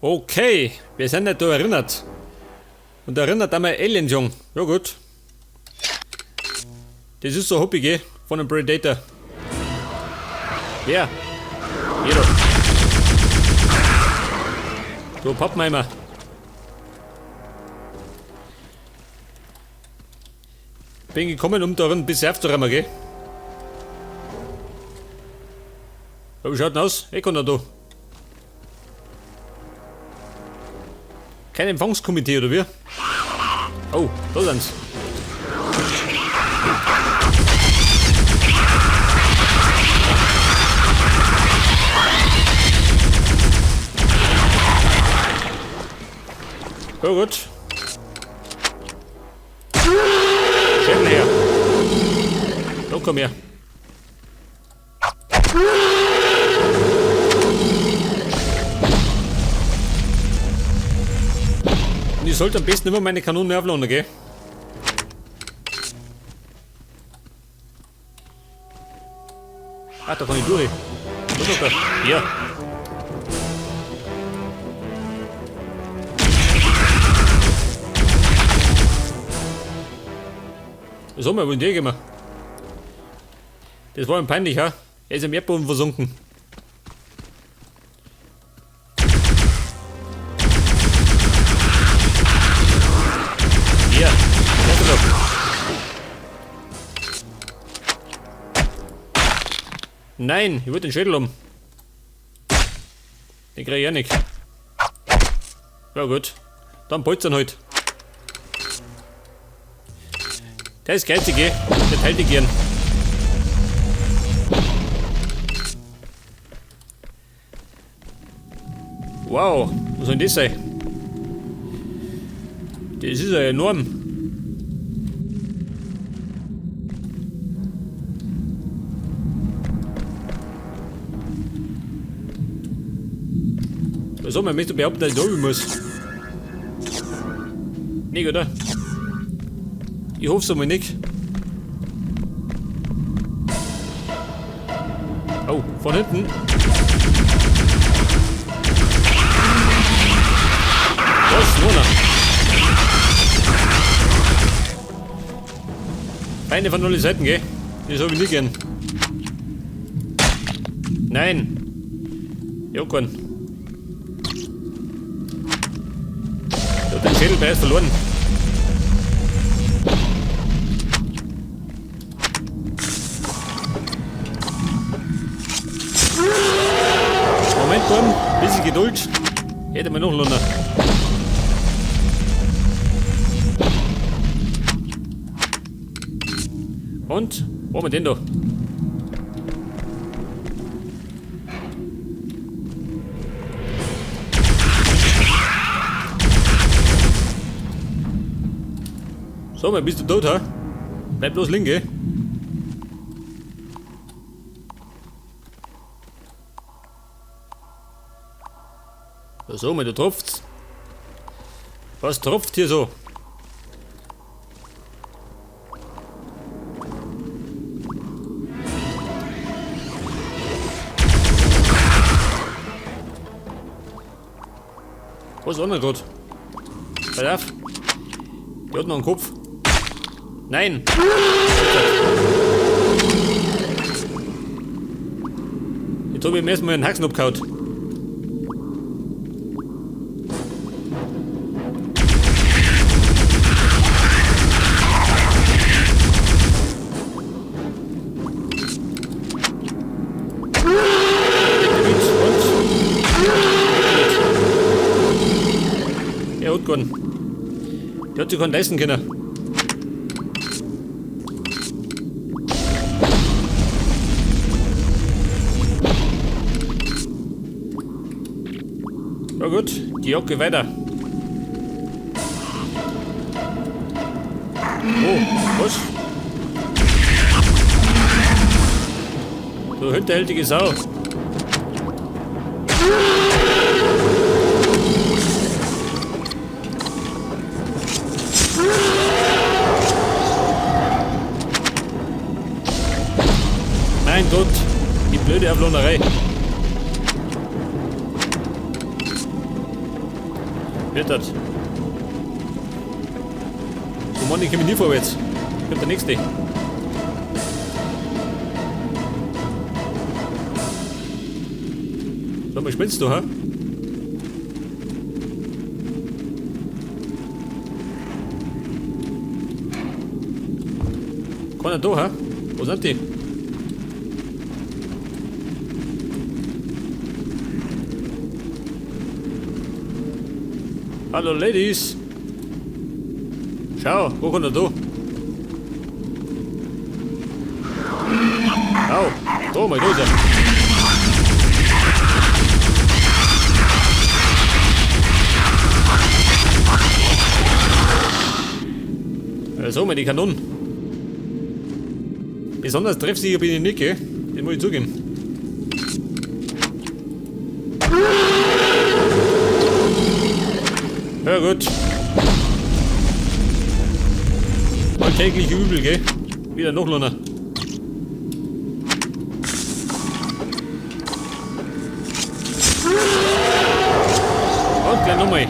Okay, wir sind nicht da erinnert. Und erinnert an mein Aliens, Jung. Ja gut. Das ist so Hobby, gell? Von einem Predator. Ja. Hier doch. Du Pappenheimer. Bin gekommen, um darin ein bisschen aufzuräumen, gell? Ja, wie schaut denn aus? Ich kann da. Kein Empfangskomitee, oder wie? Oh, da sind's. Ja gut. Schädel her. Da komm her. Und ich sollte am besten immer meine Kanone aufladen, gell? Ah, da kann ich durch. Da. Hier. Was haben wir? Wohin gehen wir? Das war ihm peinlich, ha? Er ist im Erdboden versunken. Hier, lass ihn doch. Nein, ich wollte den Schädel um. Den krieg ich ja nicht. Ja gut, dann polstern halt. Der ist geizig, gell? Der teilt dich gern. Wow, was soll denn das sein? Das ist ja enorm. Was soll man, möchtest du behaupten, dass ich da oben muss? Nicht, oder? Ich hoffe es einmal nicht. Oh, von hinten. Was? Nur noch. Feinde von alle Seiten, gell? Das habe ich nicht gern. Nein. Jokon. Ich hab den Schädelpreis verloren. Moment, komm, bisschen Geduld. Hätte man noch Lunder. Und? Wo haben wir den da? So, mal, bist du tot, ha? Bleib bloß liegen, gell? So, mal, du tropft's. Was tropft hier so? Was ist denn gerade? Pass auf. Die hat noch einen Kopf. Nein! Jetzt habe ich ihm erstmal einen Haxen abgehauen. Er hat gewonnen. Der hat sich keinen leisten können. Na gut, die Jacke weiter. Oh, was? Du hinterhältige Sau. Mein Gott, die blöde Ablohnerei. Wird das. Oh Mann, ich komme nie vorwärts. Kommt der nächste. Sag mal, spinnst du, ha? Keiner da, ha? Wo sind die? Hallo Ladies! Schau, wo kommt er da? Schau, da mal, da ist er. So, mal die Kanonen. Besonders treffsicher bin ich nicht, gell? Den muss ich zugeben. Ja gut. Alltägliche Übel, gell? Wieder noch einer. Und gleich nochmal.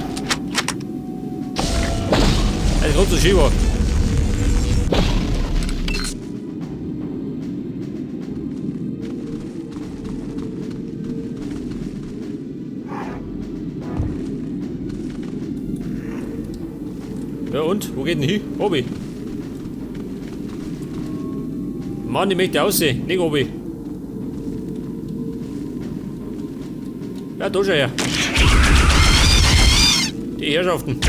Das ist gerade so schön war. Ja und? Wo geht denn hin? Obi. Mann, ich möchte aussehen, nicht Obi. Ja, da schau her. Die Herrschaften.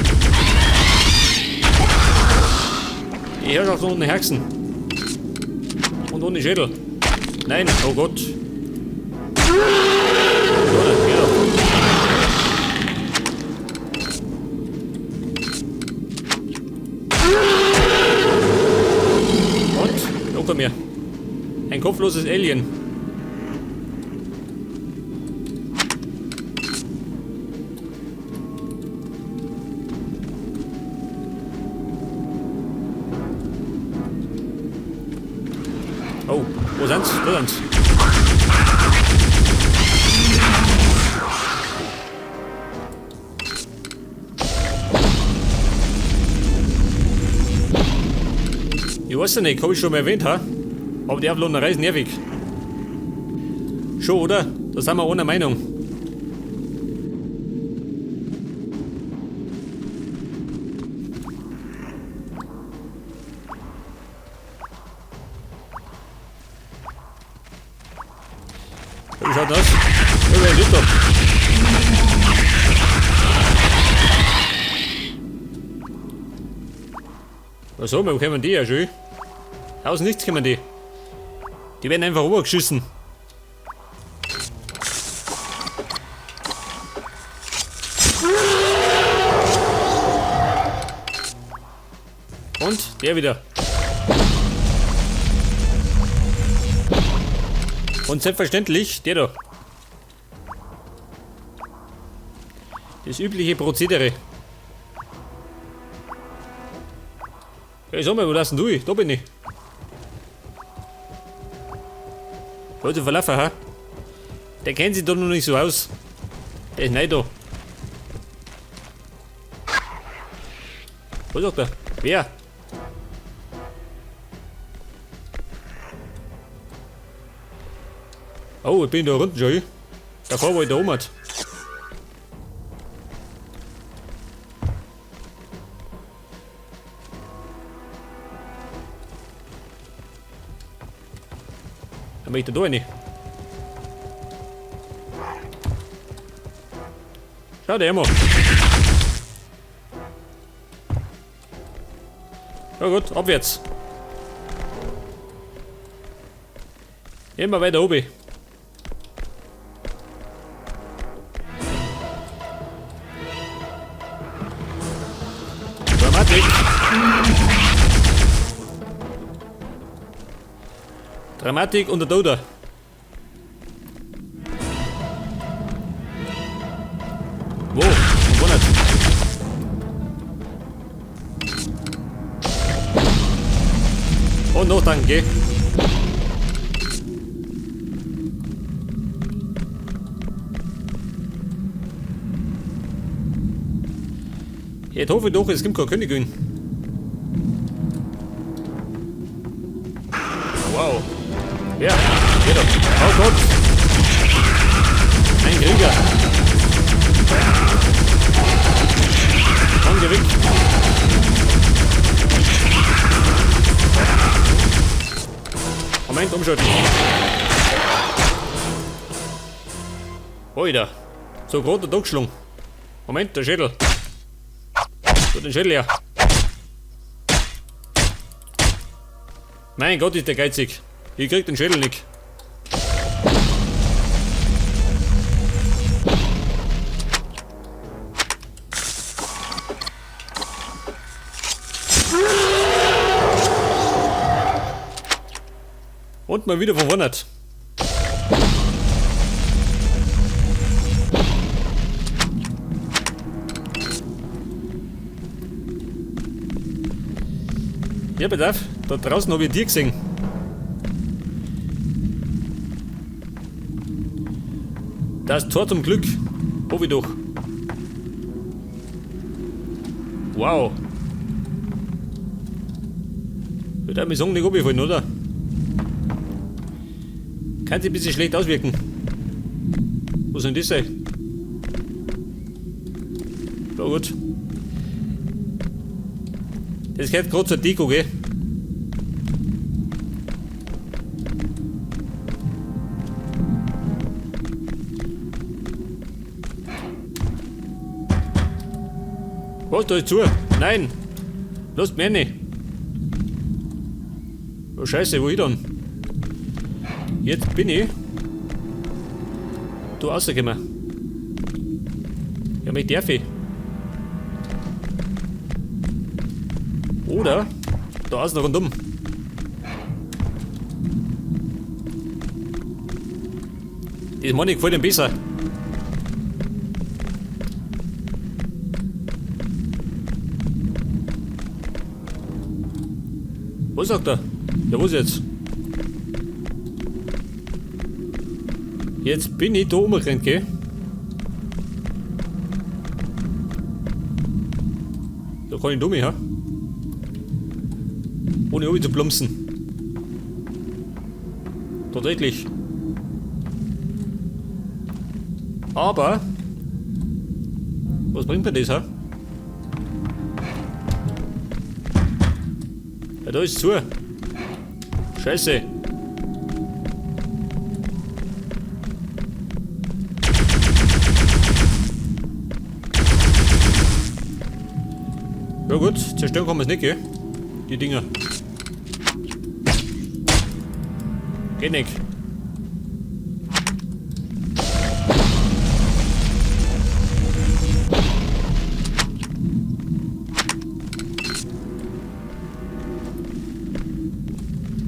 Die Herrschaften ohne Herzen. Und ohne Schädel. Nein, oh Gott. Komm her. Ein kopfloses Alien. Oh, wo sind's? Da sind's. Ich weiß ja nicht, habe ich schon mal erwähnt, ha? Aber die Ablohnerei ist nervig. Schon, oder? Da sind wir einer Meinung. Wie schaut das? Ja, wer ist da? So, wo kommen die ja schön? Aus nichts kommen die. Die werden einfach rübergeschissen. Und der wieder. Und selbstverständlich der da. Das übliche Prozedere. Ja, sag mal, wo lassen du? Da bin ich. Leute verlaufen, ha? Der kennt sich doch noch nicht so aus. Der ist nicht da. Was sagt er? Wer? Oh, ich bin da unten schon. Davor war ich da oben. Dann bin ich da rein. Schau dir immer. Ja gut, abwärts. Immer weiter oben. Dramatik. Dramatik und der Doder. Wo? Und wo nicht? Und noch danke. Jetzt hoffe ich doch, es gibt keine Königin. Wow. Ja, geht doch. Oh Gott. Ein Krieger. Komm, geh weg. Moment, umschalten. Alter. So gerade der Tagschlung. Moment, der Schädel. So den Schädel her. Mein Gott, ist der geizig. Ich krieg den Schädel nicht. Und mal wieder verwundert. Ja, bedarf. Da draußen habe ich ein Tier gesehen. Das Tor zum Glück. Hab ich doch. Wow. Wird er mir sagen, nicht runterfallen, oder? Kann sich ein bisschen schlecht auswirken. Was soll denn das sein? Na gut. Das gehört gerade zur Deko, gell? Was, da ist zu? Nein! Lasst mich nicht! Oh Scheiße, wo ich dann? Jetzt bin ich da rausgekommen. Ja, mich darf ich. Oder da außen rundum. Das meine ich gefällt ihm besser. Was sagt er? Ja, was jetzt? Jetzt bin ich da umgerannt, gell? Da kann ich dumm, ha? Ohne oben zu plumpsen. Tatsächlich. Aber was bringt mir das, ha? Ja, da ist zu. Scheiße. Ja gut, zerstören kann man es nicht, gell? Die Dinger. Geht nicht.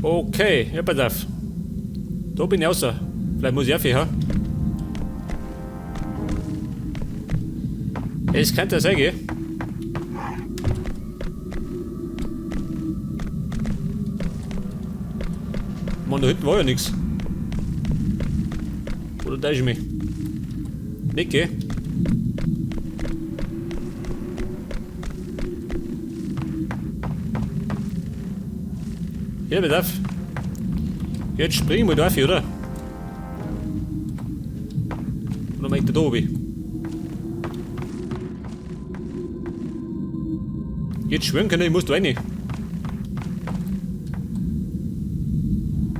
Okay, ja, pass auf. Da bin ich außer. Vielleicht muss ich auf, ha? Es könnte ja sein, gell? Mann, da hinten war ja nichts. Oder täusche ich mich? Nicht, gell? Ja, bedarf. Jetzt springen wir da auf, oder? Oder meint der da oben? Jetzt schwören können, ich muss da rein.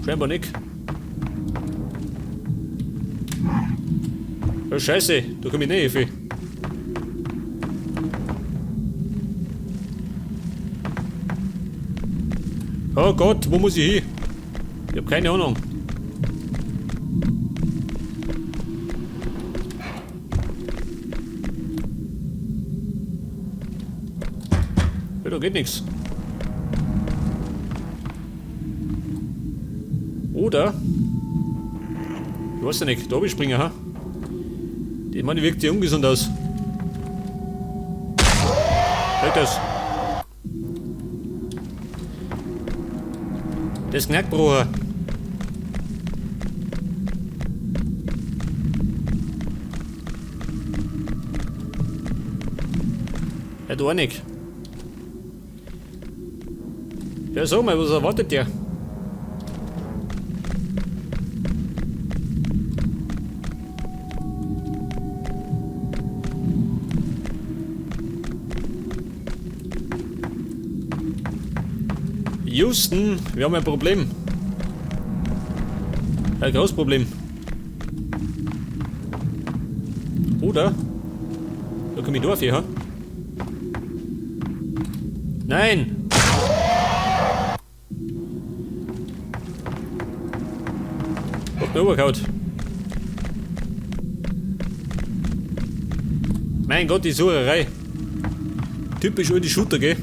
Scheinbar nicht. Oh Scheiße, da komm ich nicht hin. Oh Gott, wo muss ich hin? Ich hab keine Ahnung. Ja, da geht nichts. Oder? Ich weiß ja nicht, da oben springen, ha? Die Mann wirkt ja ungesund aus. Hört das? Das Knackbrocher. Ja, du auch nicht. Ja, sag mal, was erwartet ihr? Houston, wir haben ein Problem. Ein großes Problem. Oder? Da komme ich durch hier, ha? Nein! Hat mir übergehauen. Mein Gott, die Sucherei. Typisch alte Shooter, gell?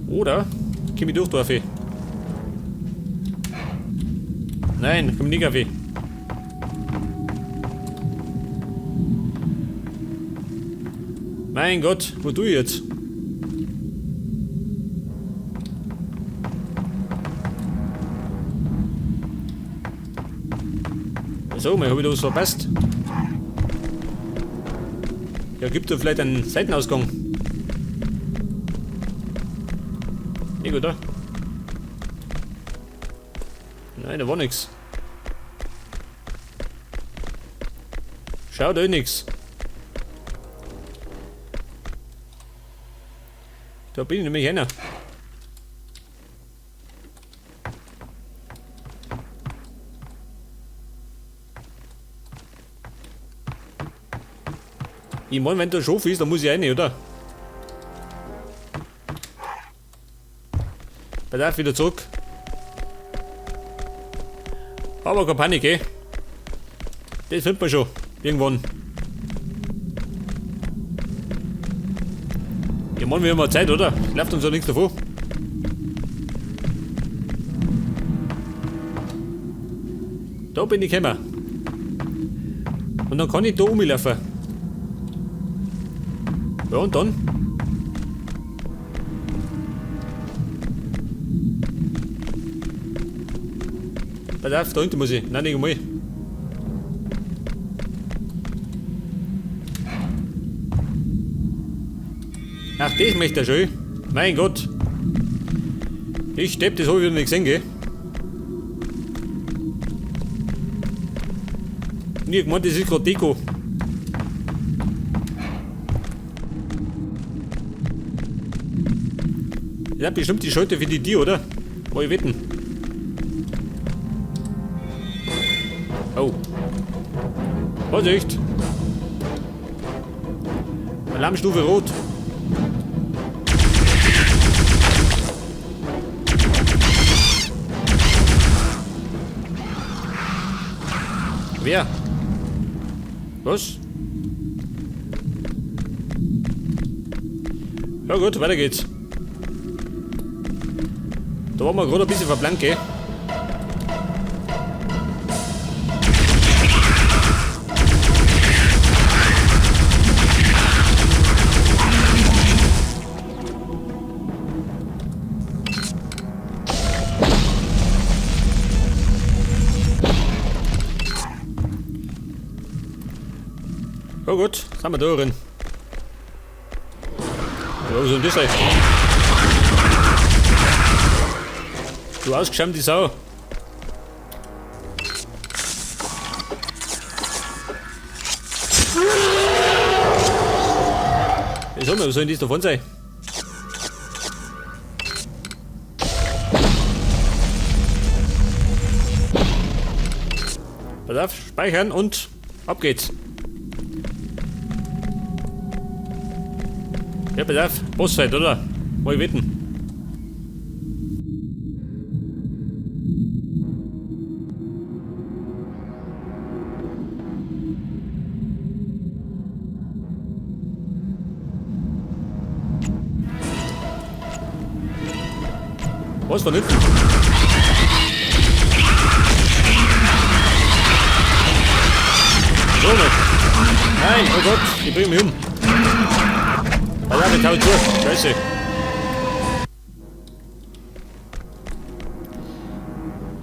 Oder? Komm ich durch, Dorfi. Nein, komm nicht, Kaffee. Mein Gott, wo tue ich jetzt? So, mal, habe ich da was verpasst? Ja, gibt da vielleicht einen Seitenausgang? Nicht, oder? Nein, da war nix. Schau, da ist nix. Da bin ich nämlich einer. Ich meine, wenn der Schof ist, dann muss ich rein, oder? Pass auf, wieder zurück. Aber keine Panik, eh? Das findet man schon. Irgendwann. Ich meine, wir haben Zeit, oder? Läuft uns ja nichts davon. Da bin ich gekommen. Und dann kann ich da rumlaufen. Ja, und dann? Pass auf, da hinten muss ich. Nein, nicht einmal. Ach, das möchte er schon. Mein Gott. Ich stepp, das habe ich wieder nicht gesehen, gell? Nie gemeint, das ist gerade Deko. Das hat bestimmt die Schalte für die, oder? Mal ich wetten. Oh. Vorsicht! Alarmstufe rot. Wer? Was? Ja gut, weiter geht's. Da waren wir gerade ein bisschen verblankt, gell? Ja gut, sind wir da drin. Ja, was soll denn das sein? Du ausgeschämte Sau. Was soll denn das davon sein? Pass auf, speichern und ab geht's. Ja, pass auf, Bossfight, oder? Mal wetten. Was von hinten? So nicht. Nein, oh Gott, ich bring mich um. Pass auf, ich hau zu. Scheiße.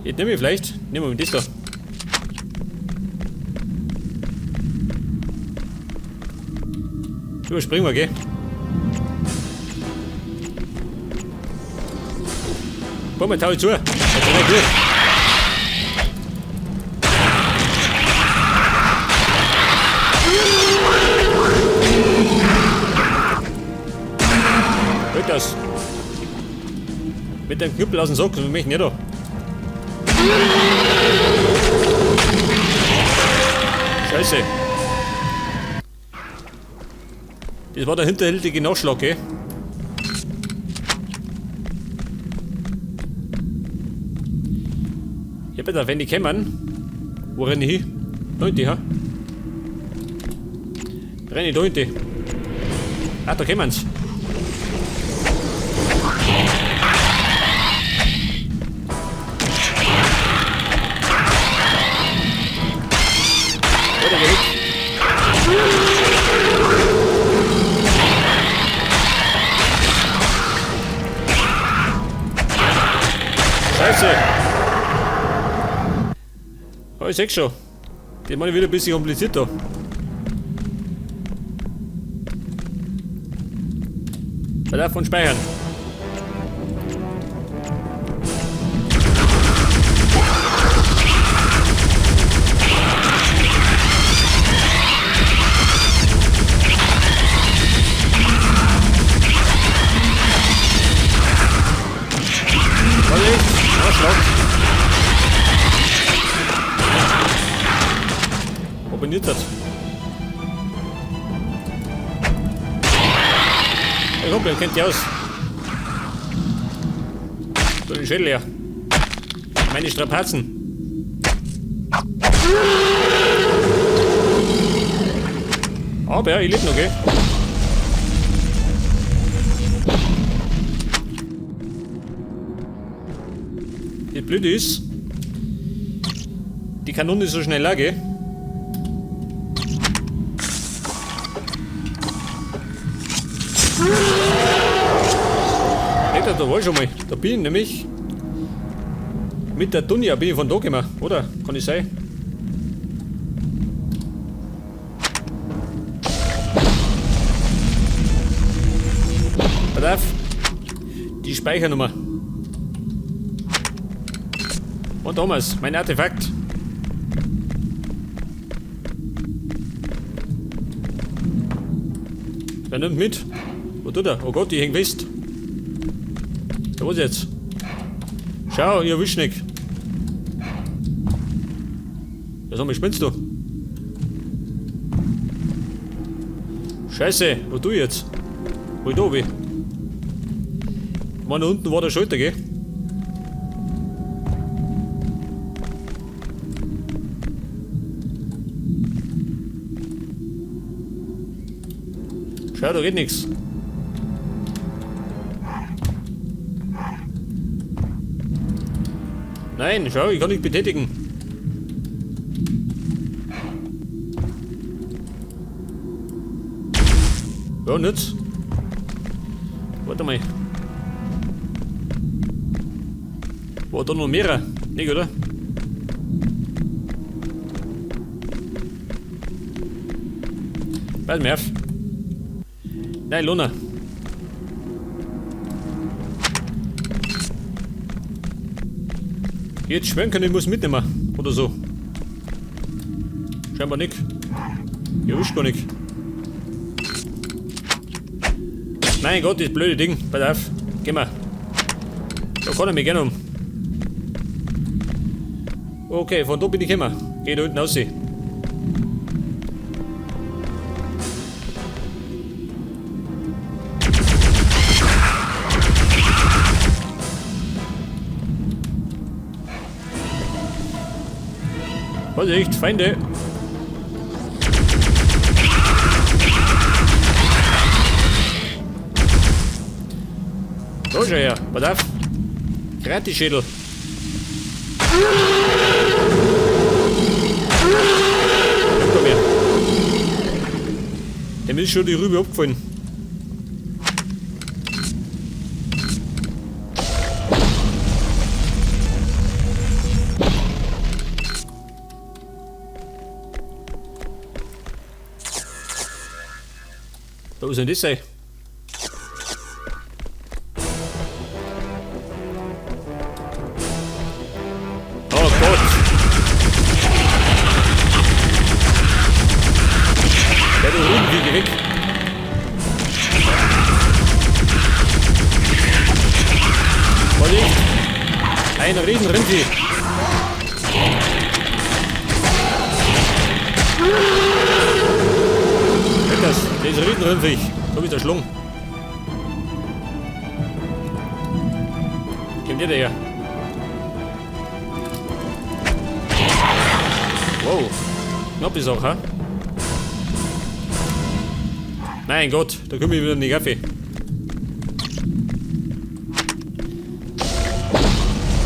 Jetzt nehme ich vielleicht. Nehmen wir das da. Überspringen wir, gell? Komm mal, tau ich zu. Das ist nicht gut. Hört das? Mit dem Knüppel aus dem Sock, so mich nicht da. Scheiße. Das war der hinterhältige Nachschlag, gell? Ja bitte, wenn die kommen, wo renne ich hin? Da hinten, ha? Renne ich da hinten. Ah, da kommen sie. Oder geh weg. Scheiße. Oh, ich seh's schon. Die machen wieder ein bisschen kompliziert da. Bei davon speichern. Abonniert hat. Der Kumpel kennt die aus. So den Schädel her. Meine Strapazen. Aber ja, ich lebe noch, gell? Das Blöde ist, die Kanone ist so schnell leer, gell? Alter, da war ich schon mal. Da bin ich nämlich mit der Dunja bin ich von da gekommen, oder? Kann ich sein? Pass auf. Die Speichernummer. Und damals, mein Artefakt. Wer nimmt mit? Wo tut er? Oh Gott, ich häng fest. Ja, was jetzt? Schau, ihr Wischneck. Ja, sag mal, spinnst du? Scheiße, wo tu ich jetzt? Wo ich da bin? Da unten war der Schalter, gell? Schau, da geht nichts. Nein, schau, ich kann nicht betätigen. Ja, nütz. Warte mal. War da noch mehrere? Nicht, oder? Pass mir auf. Nein, Luna. Jetzt schwören können, ich muss mitnehmen. Oder so. Scheinbar nicht. Ich erwischt gar nicht. Mein Gott, das blöde Ding. Pass auf. Geh mal. Da kann er mich gerne um. Okay, von da bin ich gekommen. Geh da unten raus. Vorsicht, Feinde! Da schau her, pass auf! Gratis-Schädel! Komm her! Dem ist schon die Rübe abgefallen. Wo soll das sein? Oh Gott! Der da unten, geh weg! Vorsicht! Ein Riesenrindvieh! Das ist ein Riesenrindvieh! Da ist der Schlung! Kommt der her? Wow! Knappe Sache, ha? Mein Gott, da komme ich wieder in die Kaffee.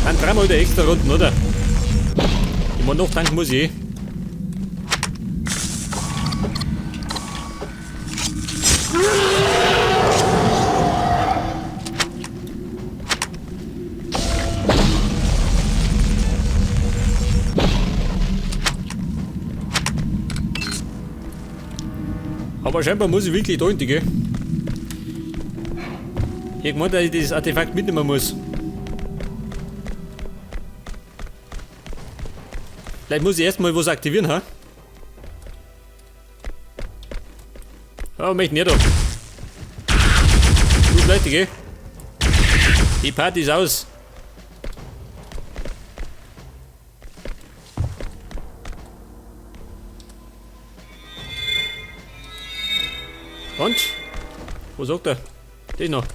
Dann dreimal wieder extra Runden, oder? Ich meine, noch tanken muss ich. Aber scheinbar muss ich wirklich da hinten gehen. Ich meine, dass ich das Artefakt mitnehmen muss. Vielleicht muss ich erstmal was aktivieren, ha? Aber möchte nicht doch. Du Leute, geh. Die Party ist aus. Und? Wo sagt er? Den noch.